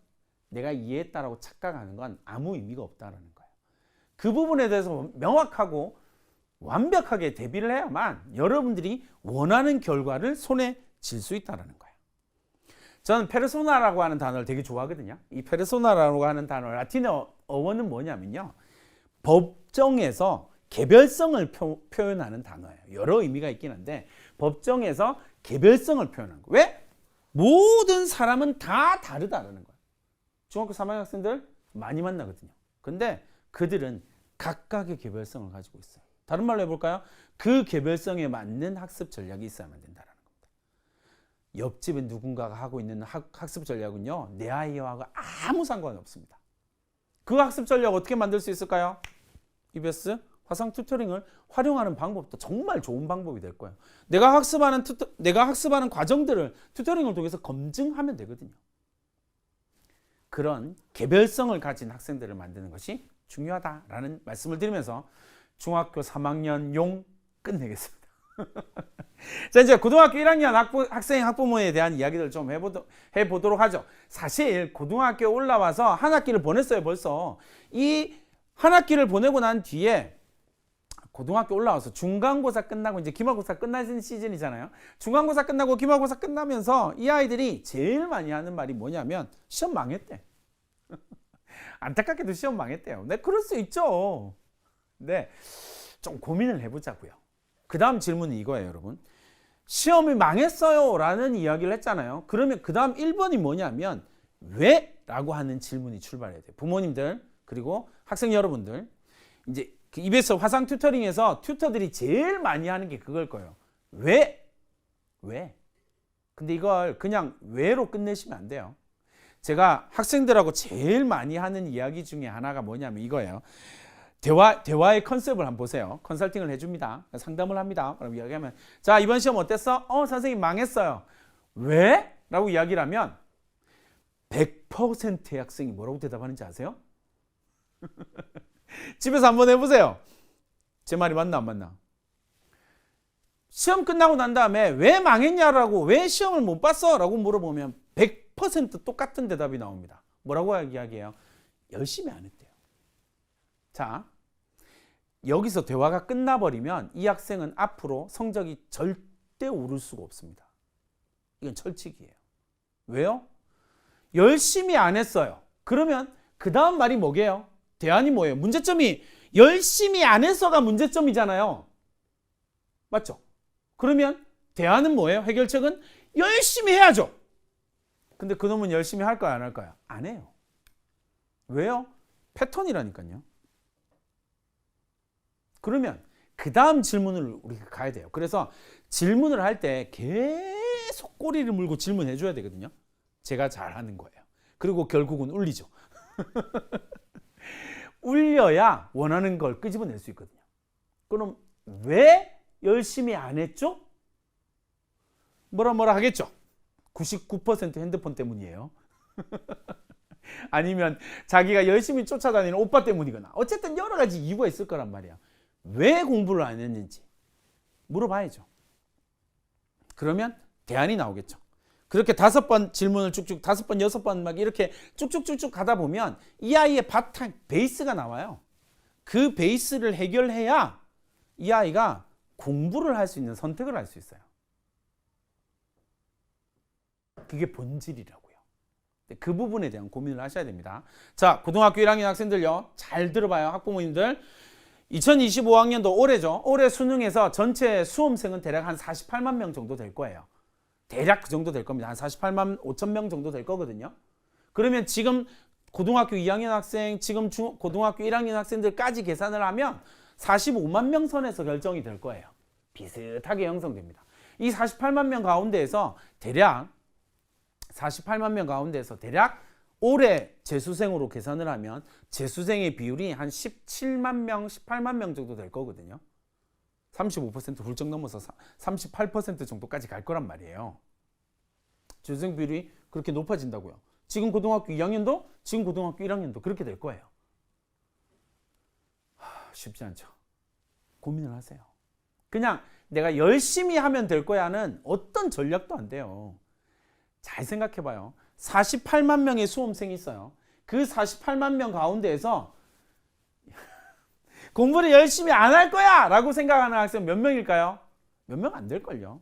내가 이해했다라고 착각하는 건 아무 의미가 없다라는 거예요. 그 부분에 대해서 명확하고 완벽하게 대비를 해야만 여러분들이 원하는 결과를 손에 쥘 수 있다는 거예요. 저는 페르소나라고 하는 단어를 되게 좋아하거든요. 이 페르소나라고 하는 단어, 라틴어 어원은 뭐냐면요, 법정에서 개별성을 표현하는 단어예요. 여러 의미가 있긴 한데 법정에서 개별성을 표현한 거. 왜? 모든 사람은 다 다르다는 거예요. 중학교 3학년 학생들 많이 만나거든요. 근데 그들은 각각의 개별성을 가지고 있어요. 다른 말로 해볼까요? 그 개별성에 맞는 학습 전략이 있어야만 된다는 겁니다. 옆집에 누군가가 하고 있는 학습 전략은요, 내 아이와 아무 상관이 없습니다. 그 학습 전략 어떻게 만들 수 있을까요? EBS 화상 튜터링을 활용하는 방법도 정말 좋은 방법이 될 거예요. 내가 학습하는 과정들을 튜터링을 통해서 검증하면 되거든요. 그런 개별성을 가진 학생들을 만드는 것이 중요하다라는 말씀을 드리면서 중학교 3학년 용 끝내겠습니다. 자, 이제 고등학교 1학년 학생 학부모에 대한 이야기를 좀 해보도록 하죠. 사실 고등학교에 올라와서 한 학기를 보냈어요. 벌써 이 한 학기를 보내고 난 뒤에 고등학교 올라와서 중간고사 끝나고 이제 기말고사 끝나는 시즌이잖아요. 중간고사 끝나고 기말고사 끝나면서 이 아이들이 제일 많이 하는 말이 뭐냐면 시험 망했대. 안타깝게도 시험 망했대요. 네, 그럴 수 있죠. 네, 좀 고민을 해보자고요. 그 다음 질문은 이거예요, 여러분. 시험이 망했어요 라는 이야기를 했잖아요. 그러면 그 다음 1번이 뭐냐면 왜? 라고 하는 질문이 출발해야 돼요. 부모님들 그리고 학생 여러분들, 이제 EBS 화상 튜터링에서 튜터들이 제일 많이 하는 게 그걸 거예요. 왜? 왜? 근데 이걸 그냥 왜로 끝내시면 안 돼요. 제가 학생들하고 제일 많이 하는 이야기 중에 하나가 뭐냐면 이거예요. 대화의 컨셉을 한번 보세요. 컨설팅을 해줍니다. 상담을 합니다. 그럼 이야기하면, 자, 이번 시험 어땠어? 선생님 망했어요. 왜? 라고 이야기를 하면 100%의 학생이 뭐라고 대답하는지 아세요? 집에서 한번 해보세요. 제 말이 맞나 안 맞나? 시험 끝나고 난 다음에 왜 망했냐라고, 왜 시험을 못 봤어? 라고 물어보면 100% 똑같은 대답이 나옵니다. 뭐라고 이야기해요? 열심히 안 했대요. 자, 여기서 대화가 끝나버리면 이 학생은 앞으로 성적이 절대 오를 수가 없습니다. 이건 철칙이에요. 왜요? 열심히 안 했어요. 그러면 그 다음 말이 뭐게요? 대안이 뭐예요? 문제점이 열심히 안 해서가 문제점이잖아요. 맞죠? 그러면 대안은 뭐예요? 해결책은 열심히 해야죠. 근데 그놈은 열심히 할까요? 안 할까요? 안 해요. 왜요? 패턴이라니까요. 그러면 그 다음 질문을 우리가 가야 돼요. 그래서 질문을 할 때 계속 꼬리를 물고 질문해 줘야 되거든요. 제가 잘하는 거예요. 그리고 결국은 울리죠. 울려야 원하는 걸 끄집어낼 수 있거든요. 그럼 왜 열심히 안 했죠? 뭐라 하겠죠. 99% 핸드폰 때문이에요. 아니면 자기가 열심히 쫓아다니는 오빠 때문이거나 어쨌든 여러 가지 이유가 있을 거란 말이야. 왜 공부를 안 했는지 물어봐야죠. 그러면 대안이 나오겠죠. 그렇게 5번 질문을 쭉쭉 5번, 6번 막 이렇게 쭉쭉쭉쭉 가다 보면 이 아이의 바탕, 베이스가 나와요. 그 베이스를 해결해야 이 아이가 공부를 할 수 있는 선택을 할 수 있어요. 그게 본질이라고요. 그 부분에 대한 고민을 하셔야 됩니다. 자, 고등학교 1학년 학생들요. 잘 들어봐요. 학부모님들. 2025학년도 올해죠. 올해 수능에서 전체 수험생은 대략 한 48만 명 정도 될 거예요. 대략 그 정도 될 겁니다. 한 48만 5천 명 정도 될 거거든요. 그러면 지금 고등학교 2학년 학생, 지금 고등학교 1학년 학생들까지 계산을 하면 45만 명 선에서 결정이 될 거예요. 비슷하게 형성됩니다. 이 48만 명 가운데에서 대략 48만 명 가운데에서 대략 올해 재수생으로 계산을 하면 재수생의 비율이 한 17만 명, 18만 명 정도 될 거거든요. 35% 훌쩍 넘어서 38% 정도까지 갈 거란 말이에요. 재수생 비율이 그렇게 높아진다고요. 지금 고등학교 2학년도, 지금 고등학교 1학년도 그렇게 될 거예요. 쉽지 않죠. 고민을 하세요. 그냥 내가 열심히 하면 될 거야는 어떤 전략도 안 돼요. 잘 생각해봐요. 48만 명의 수험생이 있어요. 그 48만 명 가운데에서 공부를 열심히 안 할 거야 라고 생각하는 학생 몇 명일까요? 몇 명 안 될걸요.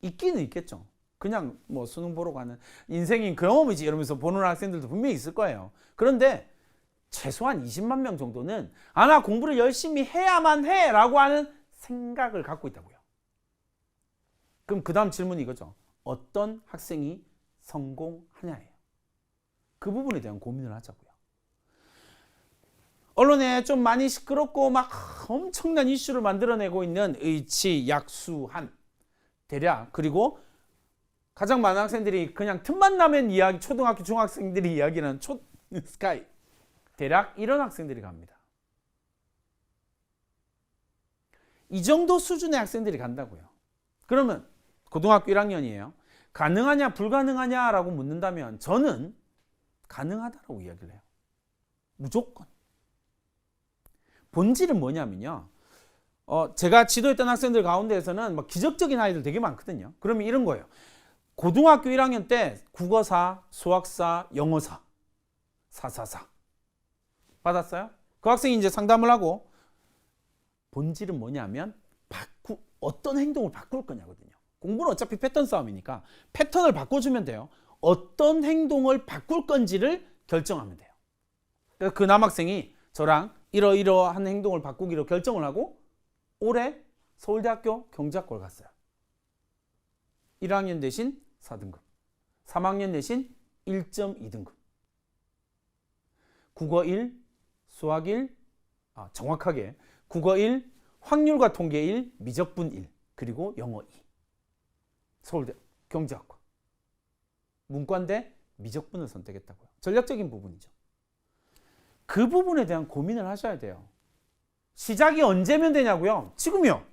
있기는 있겠죠. 그냥 뭐 수능 보러 가는 인생인 경험이지 이러면서 보는 학생들도 분명히 있을 거예요. 그런데 최소한 20만 명 정도는 나 공부를 열심히 해야만 해 라고 하는 생각을 갖고 있다고요. 그럼 그 다음 질문이 이거죠. 어떤 학생이 성공하냐예요. 그 부분에 대한 고민을 하자고요. 언론에 좀 많이 시끄럽고 막 엄청난 이슈를 만들어내고 있는 의치, 약수한, 대략 그리고 가장 많은 학생들이 그냥 틈만 나면 이야기, 초등학교, 중학생들이 이야기하는 스카이, 대략 이런 학생들이 갑니다. 이 정도 수준의 학생들이 간다고요. 그러면 고등학교 1학년이에요. 가능하냐 불가능하냐라고 묻는다면 저는 가능하다라고 이야기를 해요. 무조건. 본질은 뭐냐면요. 제가 지도했던 학생들 가운데에서는 막 기적적인 아이들 되게 많거든요. 그러면 이런 거예요. 고등학교 1학년 때 국어사, 수학사, 영어사, 444 받았어요? 그 학생이 이제 상담을 하고 본질은 뭐냐면 어떤 행동을 바꿀 거냐거든요. 공부는 어차피 패턴 싸움이니까 패턴을 바꿔주면 돼요. 어떤 행동을 바꿀 건지를 결정하면 돼요. 그래서 그 남학생이 저랑 이러이러한 행동을 바꾸기로 결정을 하고 올해 서울대학교 경제학과를 갔어요. 1학년 대신 4등급, 3학년 대신 1.2등급. 국어 1, 수학 1, 정확하게 국어 1, 확률과 통계 1, 미적분 1, 그리고 영어 2. 서울대 경제학과. 문과인데 미적분을 선택했다고요. 전략적인 부분이죠. 그 부분에 대한 고민을 하셔야 돼요. 시작이 언제면 되냐고요? 지금이요.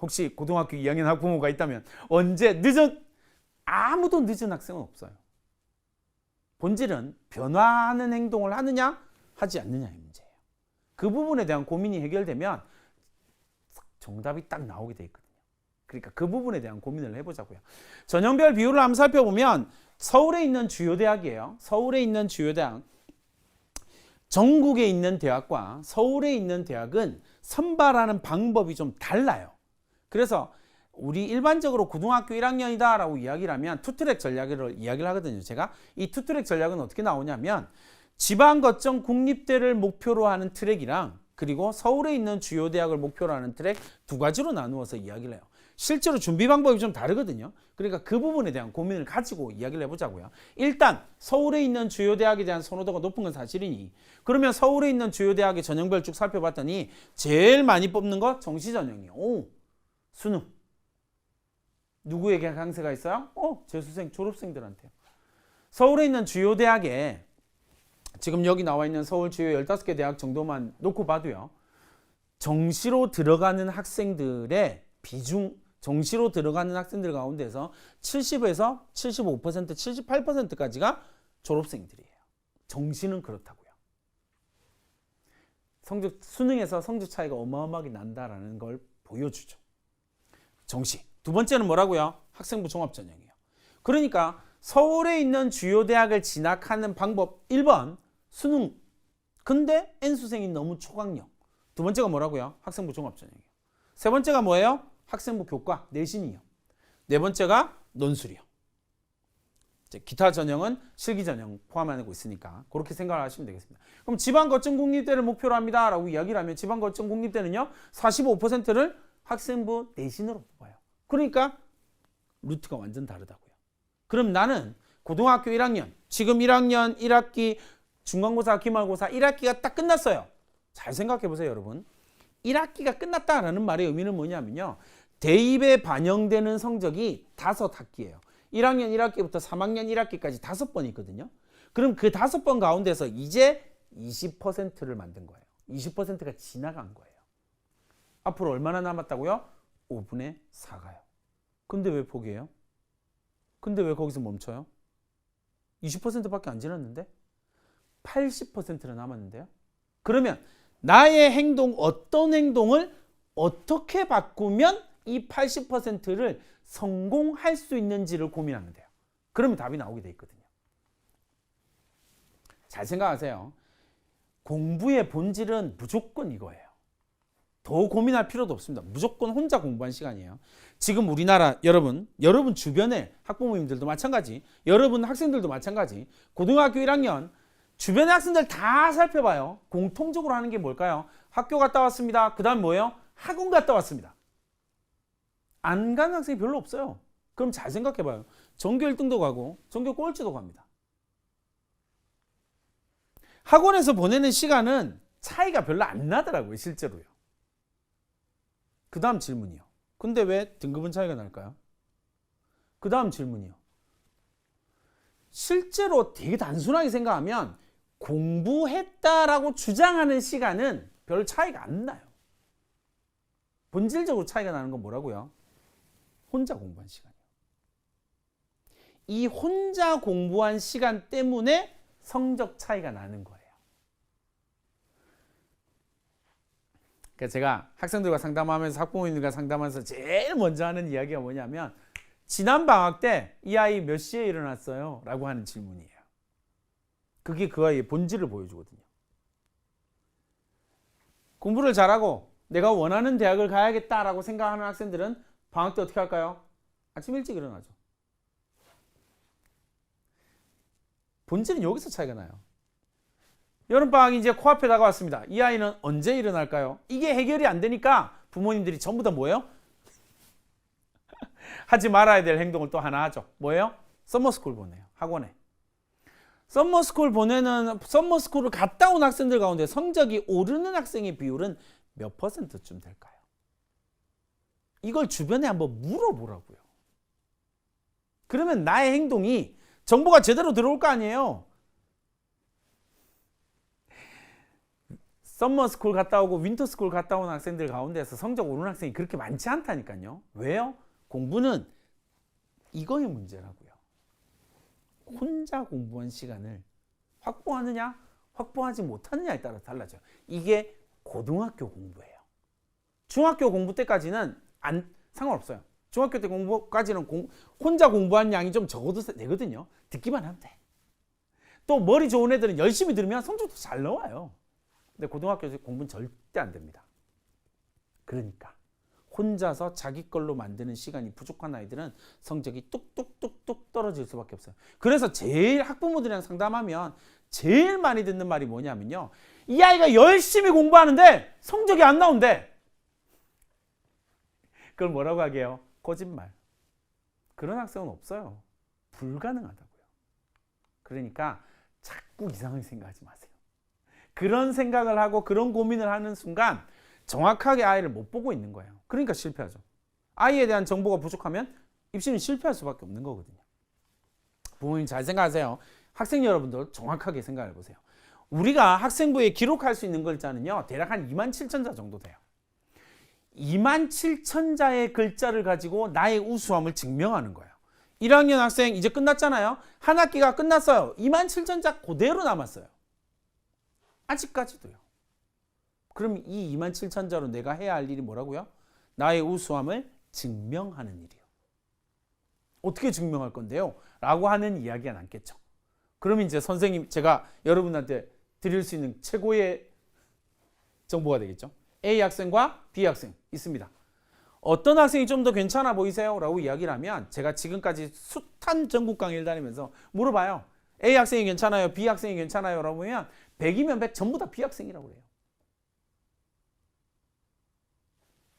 혹시 고등학교 2학년 학부모가 있다면 언제 아무도 늦은 학생은 없어요. 본질은 변화하는 행동을 하느냐 하지 않느냐의 문제예요. 그 부분에 대한 고민이 해결되면 정답이 딱 나오게 돼 있거든요. 그러니까 그 부분에 대한 고민을 해보자고요. 전형별 비율을 한번 살펴보면 서울에 있는 주요 대학이에요. 서울에 있는 주요 대학. 전국에 있는 대학과 서울에 있는 대학은 선발하는 방법이 좀 달라요. 그래서 우리 일반적으로 고등학교 1학년이다 라고 이야기를 하면 투트랙 전략을 이야기를 하거든요. 제가 이 투트랙 전략은 어떻게 나오냐면 지방 거점 국립대를 목표로 하는 트랙이랑 그리고 서울에 있는 주요 대학을 목표로 하는 트랙 두 가지로 나누어서 이야기를 해요. 실제로 준비 방법이 좀 다르거든요. 그러니까 그 부분에 대한 고민을 가지고 이야기를 해보자고요. 일단 서울에 있는 주요 대학에 대한 선호도가 높은 건 사실이니 그러면 서울에 있는 주요 대학의 전형별 쭉 살펴봤더니 제일 많이 뽑는 거 정시전형이에요. 수능. 누구에게 강세가 있어요? 재수생, 졸업생들한테요. 서울에 있는 주요 대학에 지금 여기 나와 있는 서울 주요 15개 대학 정도만 놓고 봐도요. 정시로 들어가는 학생들의 비중, 정시로 들어가는 학생들 가운데서 70에서 75%, 78%까지가 졸업생들이에요. 정시는 그렇다고요. 수능에서 성적 차이가 어마어마하게 난다라는 걸 보여주죠. 정시. 두 번째는 뭐라고요? 학생부 종합전형이에요. 그러니까 서울에 있는 주요 대학을 진학하는 방법 1번 수능. 근데 N수생이 너무 초강력. 두 번째가 뭐라고요? 학생부 종합전형이에요. 세 번째가 뭐예요? 학생부 교과 내신이요. 네 번째가 논술이요. 기타 전형은 실기 전형 포함하고 있으니까 그렇게 생각을 하시면 되겠습니다. 그럼 지방 거점 국립대를 목표로 합니다 라고 이야기를 하면 지방 거점 국립대는요 45%를 학생부 내신으로 뽑아요. 그러니까 루트가 완전 다르다고요. 그럼 나는 고등학교 1학년 지금 1학년 1학기 중간고사 기말고사 1학기가 딱 끝났어요. 잘 생각해 보세요 여러분. 1학기가 끝났다라는 말의 의미는 뭐냐면요. 대입에 반영되는 성적이 5학기예요. 1학년 1학기부터 3학년 1학기까지 5번 있거든요. 그럼 그 5번 가운데서 이제 20%를 만든 거예요. 20%가 지나간 거예요. 앞으로 얼마나 남았다고요? 5분의 4가요. 근데 왜 포기해요? 근데 왜 거기서 멈춰요? 20%밖에 안 지났는데? 80%나 남았는데요? 그러면 나의 행동, 어떤 행동을 어떻게 바꾸면 이 80%를 성공할 수 있는지를 고민하면 돼요. 그러면 답이 나오게 돼 있거든요. 잘 생각하세요. 공부의 본질은 무조건 이거예요. 더 고민할 필요도 없습니다. 무조건 혼자 공부한 시간이에요. 지금 우리나라 여러분 주변에 학부모님들도 마찬가지, 여러분 학생들도 마찬가지, 고등학교 1학년 주변의 학생들 다 살펴봐요. 공통적으로 하는 게 뭘까요? 학교 갔다 왔습니다. 그 다음 뭐예요? 학원 갔다 왔습니다. 안 가는 학생이 별로 없어요. 그럼 잘 생각해봐요. 전교 1등도 가고 전교 꼴찌도 갑니다. 학원에서 보내는 시간은 차이가 별로 안 나더라고요. 실제로요. 그 다음 질문이요. 근데 왜 등급은 차이가 날까요? 그 다음 질문이요. 실제로 되게 단순하게 생각하면 공부했다라고 주장하는 시간은 별 차이가 안 나요. 본질적으로 차이가 나는 건 뭐라고요? 혼자 공부한 시간이에요. 이 혼자 공부한 시간 때문에 성적 차이가 나는 거예요. 그러니까 제가 학생들과 상담하면서 학부모님들과 상담하면서 제일 먼저 하는 이야기가 뭐냐면 지난 방학 때 이 아이 몇 시에 일어났어요? 라고 하는 질문이에요. 그게 그 아이의 본질을 보여주거든요. 공부를 잘하고 내가 원하는 대학을 가야겠다라고 생각하는 학생들은 방학 때 어떻게 할까요? 아침 일찍 일어나죠. 본질은 여기서 차이가 나요. 여름방학이 이제 코앞에 다가왔습니다. 이 아이는 언제 일어날까요? 이게 해결이 안 되니까 부모님들이 전부 다 뭐예요? 하지 말아야 될 행동을 또 하나 하죠. 뭐예요? 썸머스쿨 보내요. 학원에. 썸머스쿨을 갔다 온 학생들 가운데 성적이 오르는 학생의 비율은 몇 %쯤 될까요? 이걸 주변에 한번 물어보라고요. 그러면 나의 행동이 정보가 제대로 들어올 거 아니에요. 썸머스쿨 갔다 오고 윈터스쿨 갔다 온 학생들 가운데서 성적 오르는 학생이 그렇게 많지 않다니까요. 왜요? 공부는 이거의 문제라고요. 혼자 공부한 시간을 확보하느냐 확보하지 못하느냐에 따라 달라져요. 이게 고등학교 공부예요. 중학교 공부 때까지는 상관없어요. 중학교 때 공부까지는 혼자 공부한 양이 좀 적어도 되거든요. 듣기만 하면 돼. 또 머리 좋은 애들은 열심히 들으면 성적도 잘 나와요. 근데 고등학교 공부는 절대 안 됩니다. 그러니까 혼자서 자기 걸로 만드는 시간이 부족한 아이들은 성적이 뚝뚝뚝뚝 떨어질 수밖에 없어요. 그래서 제일 학부모들이랑 상담하면 제일 많이 듣는 말이 뭐냐면요. 이 아이가 열심히 공부하는데 성적이 안 나온대. 그걸 뭐라고 하게요? 거짓말. 그런 학생은 없어요. 불가능하다고요. 그러니까 자꾸 이상하게 생각하지 마세요. 그런 생각을 하고 그런 고민을 하는 순간 정확하게 아이를 못 보고 있는 거예요. 그러니까 실패하죠. 아이에 대한 정보가 부족하면 입시는 실패할 수밖에 없는 거거든요. 부모님 잘 생각하세요. 학생 여러분들 정확하게 생각해 보세요. 우리가 학생부에 기록할 수 있는 글자는요. 대략 한 27,000자 정도 돼요. 27,000자의 글자를 가지고 나의 우수함을 증명하는 거예요. 1학년 학생 이제 끝났잖아요. 한 학기가 끝났어요. 27,000자 그대로 남았어요. 아직까지도요. 그럼 이 27,000자로 내가 해야 할 일이 뭐라고요? 나의 우수함을 증명하는 일이요. 어떻게 증명할 건데요? 라고 하는 이야기가 남겠죠. 그럼 이제 선생님, 제가 여러분한테 드릴 수 있는 최고의 정보가 되겠죠. A 학생과 B 학생 있습니다. 어떤 학생이 좀 더 괜찮아 보이세요? 라고 이야기를 하면 제가 지금까지 숱한 전국 강의를 다니면서 물어봐요. A 학생이 괜찮아요? B 학생이 괜찮아요? 라고 하면 100이면 100 전부 다 B 학생이라고 해요.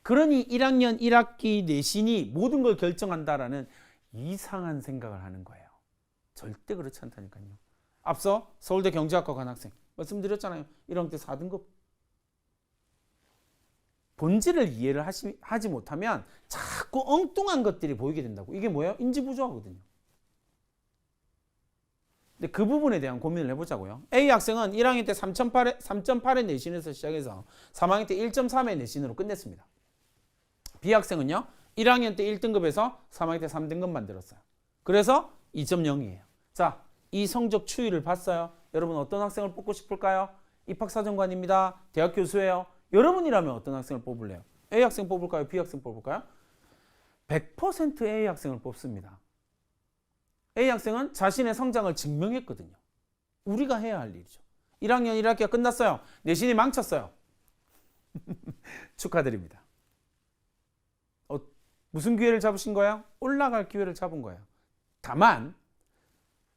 그러니 1학년 1학기 내신이 모든 걸 결정한다라는 이상한 생각을 하는 거예요. 절대 그렇지 않다니까요. 앞서 서울대 경제학과 간 학생 말씀드렸잖아요. 1학년 때 4등급. 본질을 이해를 하지 못하면 자꾸 엉뚱한 것들이 보이게 된다고. 이게 뭐예요? 인지부조화거든요. 근데 그 부분에 대한 고민을 해보자고요. A 학생은 1학년 때 3.8의 내신에서 시작해서 3학년 때 1.3의 내신으로 끝냈습니다. B 학생은요. 1학년 때 1등급에서 3학년 때 3등급 만들었어요. 그래서 2.0이에요. 자, 이 성적 추이를 봤어요. 여러분 어떤 학생을 뽑고 싶을까요? 입학사정관입니다. 대학 교수예요. 여러분이라면 어떤 학생을 뽑을래요? A 학생 뽑을까요? B 학생 뽑을까요? 100% A 학생을 뽑습니다. A 학생은 자신의 성장을 증명했거든요. 우리가 해야 할 일이죠. 1학년 1학기가 끝났어요. 내신이 망쳤어요. 축하드립니다. 무슨 기회를 잡으신 거예요? 올라갈 기회를 잡은 거예요. 다만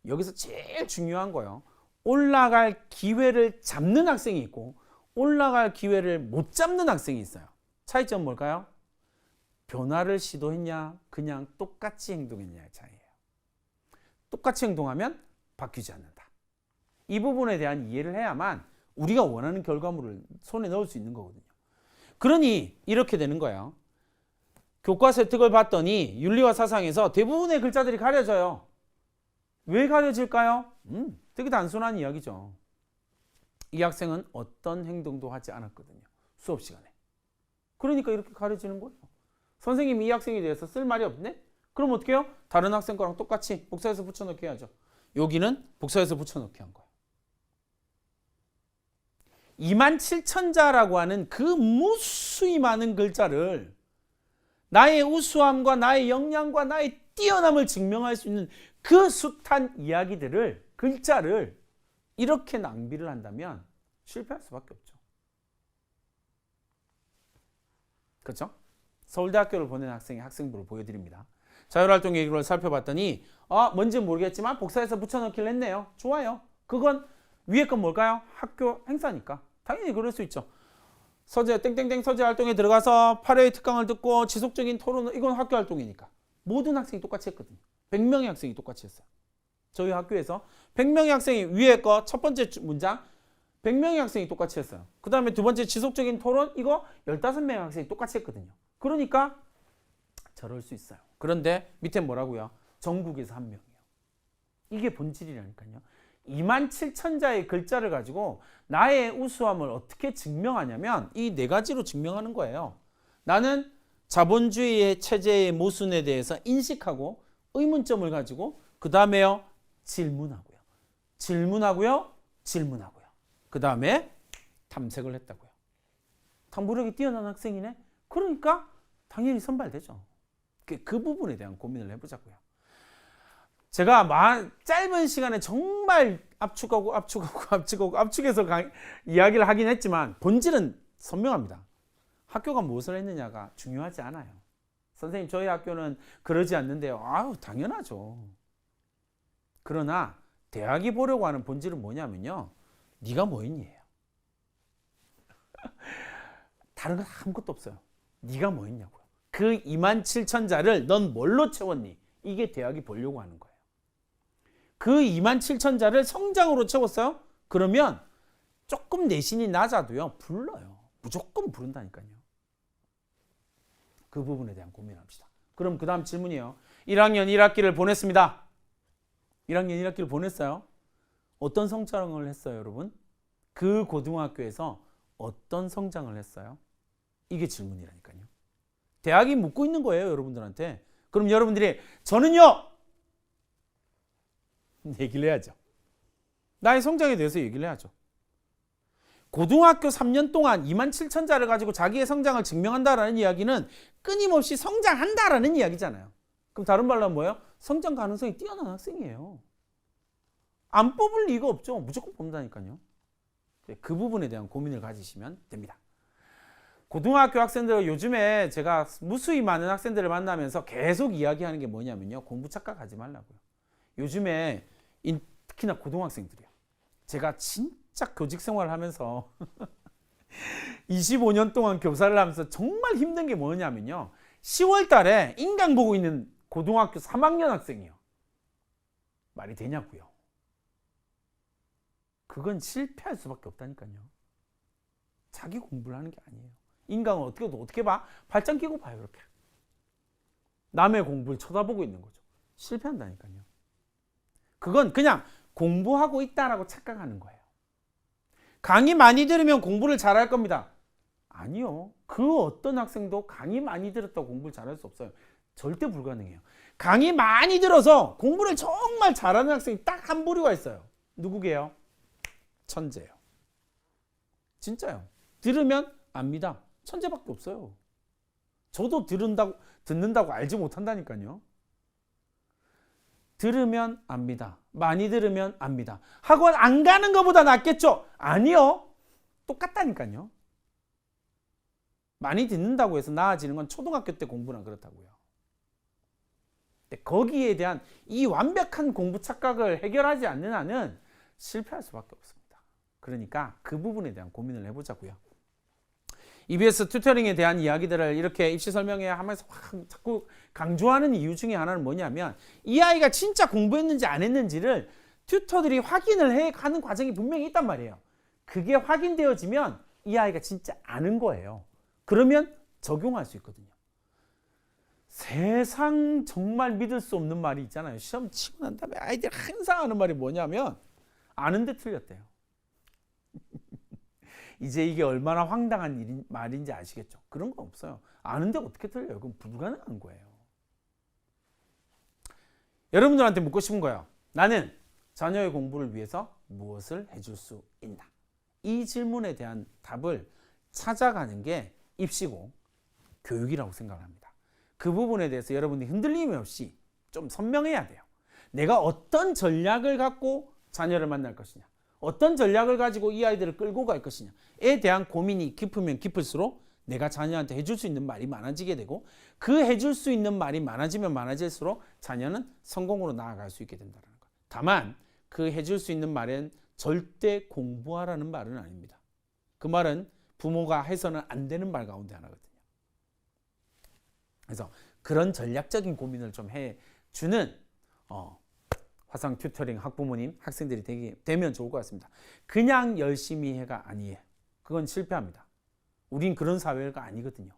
여기서 제일 중요한 거예요. 올라갈 기회를 잡는 학생이 있고 올라갈 기회를 못 잡는 학생이 있어요. 차이점은 뭘까요? 변화를 시도했냐, 그냥 똑같이 행동했냐의 차이예요. 똑같이 행동하면 바뀌지 않는다. 이 부분에 대한 이해를 해야만 우리가 원하는 결과물을 손에 넣을 수 있는 거거든요. 그러니 이렇게 되는 거예요. 교과서 혜택을 봤더니 윤리와 사상에서 대부분의 글자들이 가려져요. 왜 가려질까요? 되게 단순한 이야기죠. 이 학생은 어떤 행동도 하지 않았거든요. 수업 시간에. 그러니까 이렇게 가려지는 거예요. 선생님이 이 학생에 대해서 쓸 말이 없네? 그럼 어떻게 해요? 다른 학생 거랑 똑같이 복사해서 붙여넣기 해야죠. 여기는 복사해서 붙여넣기 한 거예요. 27,000자라고 하는 그 무수히 많은 글자를 나의 우수함과 나의 역량과 나의 뛰어남을 증명할 수 있는 그 숱한 이야기들을, 글자를 이렇게 낭비를 한다면 실패할 수밖에 없죠. 그렇죠? 서울대학교를 보낸 학생의 학생부를 보여드립니다. 자율활동 계획을 살펴봤더니 뭔지 모르겠지만 복사해서 붙여넣기를 했네요. 좋아요. 그건 위에 건 뭘까요? 학교 행사니까. 당연히 그럴 수 있죠. 서재 땡땡땡 서재 활동에 들어가서 8회 특강을 듣고 지속적인 토론, 이건 학교 활동이니까. 모든 학생이 똑같이 했거든요. 100명의 학생이 똑같이 했어요. 저희 학교에서 100명의 학생이 위에 거 첫 번째 문장 100명의 학생이 똑같이 했어요. 그 다음에 두 번째 지속적인 토론, 이거 15명의 학생이 똑같이 했거든요. 그러니까 저럴 수 있어요. 그런데 밑에 뭐라고요? 전국에서 한 명이요. 이게 본질이라니까요. 27,000자의 글자를 가지고 나의 우수함을 어떻게 증명하냐면 이 네 가지로 증명하는 거예요. 나는 자본주의의 체제의 모순에 대해서 인식하고 의문점을 가지고 그 다음에요. 질문하고요. 그 다음에 탐색을 했다고요. 탐구력이 뛰어난 학생이네? 그러니까 당연히 선발되죠. 그 부분에 대한 고민을 해보자고요. 제가 짧은 시간에 정말 압축해서 이야기를 하긴 했지만 본질은 선명합니다. 학교가 무엇을 했느냐가 중요하지 않아요. 선생님, 저희 학교는 그러지 않는데요. 아유, 당연하죠. 그러나 대학이 보려고 하는 본질은 뭐냐면요. 네가 뭐 했니예요. 다른 건 아무것도 없어요. 네가 뭐 했냐고요. 그 27,000자를 넌 뭘로 채웠니? 이게 대학이 보려고 하는 거예요. 그 27,000자를 성장으로 채웠어요? 그러면 조금 내신이 낮아도요. 불러요. 무조건 부른다니까요. 그 부분에 대한 고민합시다. 그럼 그 다음 질문이에요. 1학년 1학기를 보냈습니다. 1학년 1학기를 보냈어요. 어떤 성장을 했어요, 여러분? 그 고등학교에서 어떤 성장을 했어요? 이게 질문이라니까요. 대학이 묻고 있는 거예요, 여러분들한테. 그럼 여러분들이 저는요 얘기를 해야죠. 나의 성장에 대해서 얘기를 해야죠. 고등학교 3년 동안 27,000자를 가지고 자기의 성장을 증명한다라는 이야기는 끊임없이 성장한다라는 이야기잖아요. 그럼 다른 말로 하면 뭐예요? 성장 가능성이 뛰어난 학생이에요. 안 뽑을 리가 없죠. 무조건 뽑는다니까요. 그 부분에 대한 고민을 가지시면 됩니다. 고등학교 학생들, 요즘에 제가 무수히 많은 학생들을 만나면서 계속 이야기하는 게 뭐냐면요. 공부 착각하지 말라고요. 요즘에 특히나 고등학생들이요. 제가 진짜 교직 생활을 하면서 25년 동안 교사를 하면서 정말 힘든 게 뭐냐면요. 10월 달에 인강 보고 있는 고등학교 3학년 학생이요. 말이 되냐고요. 그건 실패할 수밖에 없다니까요. 자기 공부를 하는 게 아니에요. 인강을 어떻게 봐? 발장 끼고 봐요. 그렇게. 남의 공부를 쳐다보고 있는 거죠. 실패한다니까요. 그건 그냥 공부하고 있다라고 착각하는 거예요. 강의 많이 들으면 공부를 잘할 겁니다. 아니요. 그 어떤 학생도 강의 많이 들었다고 공부를 잘할 수 없어요. 절대 불가능해요. 강의 많이 들어서 공부를 정말 잘하는 학생이 딱 한 부류가 있어요. 누구게요? 천재예요. 진짜요. 들으면 압니다. 천재밖에 없어요. 저도 듣는다고 알지 못한다니까요. 들으면 압니다. 많이 들으면 압니다. 학원 안 가는 것보다 낫겠죠? 아니요. 똑같다니까요. 많이 듣는다고 해서 나아지는 건 초등학교 때 공부나 그렇다고요. 거기에 대한 이 완벽한 공부 착각을 해결하지 않는 한은 실패할 수밖에 없습니다. 그러니까 그 부분에 대한 고민을 해보자고요. EBS 튜터링에 대한 이야기들을 이렇게 입시 설명회 하면서 자꾸 강조하는 이유 중에 하나는 뭐냐면 이 아이가 진짜 공부했는지 안 했는지를 튜터들이 확인을 해가는 과정이 분명히 있단 말이에요. 그게 확인되어지면 이 아이가 진짜 아는 거예요. 그러면 적용할 수 있거든요. 세상 정말 믿을 수 없는 말이 있잖아요. 시험 치고 난 다음에 아이들이 항상 하는 말이 뭐냐면 아는데 틀렸대요. 이제 이게 얼마나 황당한 말인지 아시겠죠? 그런 거 없어요. 아는데 어떻게 틀려요? 그건 불가능한 거예요. 여러분들한테 묻고 싶은 거예요. 나는 자녀의 공부를 위해서 무엇을 해줄 수 있나? 이 질문에 대한 답을 찾아가는 게 입시고 교육이라고 생각합니다. 그 부분에 대해서 여러분이 흔들림이 없이 좀 선명해야 돼요. 내가 어떤 전략을 갖고 자녀를 만날 것이냐, 어떤 전략을 가지고 이 아이들을 끌고 갈 것이냐에 대한 고민이 깊으면 깊을수록 내가 자녀한테 해줄 수 있는 말이 많아지게 되고 그 해줄 수 있는 말이 많아지면 많아질수록 자녀는 성공으로 나아갈 수 있게 된다는 거예요. 다만 그 해줄 수 있는 말은 절대 공부하라는 말은 아닙니다. 그 말은 부모가 해서는 안 되는 말 가운데 하나거든요. 그래서 그런 전략적인 고민을 좀 해주는 화상 튜터링 학부모님, 학생들이 되면 좋을 것 같습니다. 그냥 열심히 해가 아니에요. 그건 실패합니다. 우린 그런 사회가 아니거든요.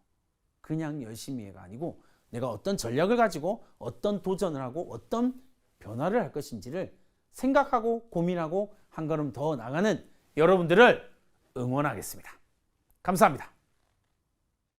그냥 열심히 해가 아니고 내가 어떤 전략을 가지고 어떤 도전을 하고 어떤 변화를 할 것인지를 생각하고 고민하고 한 걸음 더 나가는 여러분들을 응원하겠습니다. 감사합니다.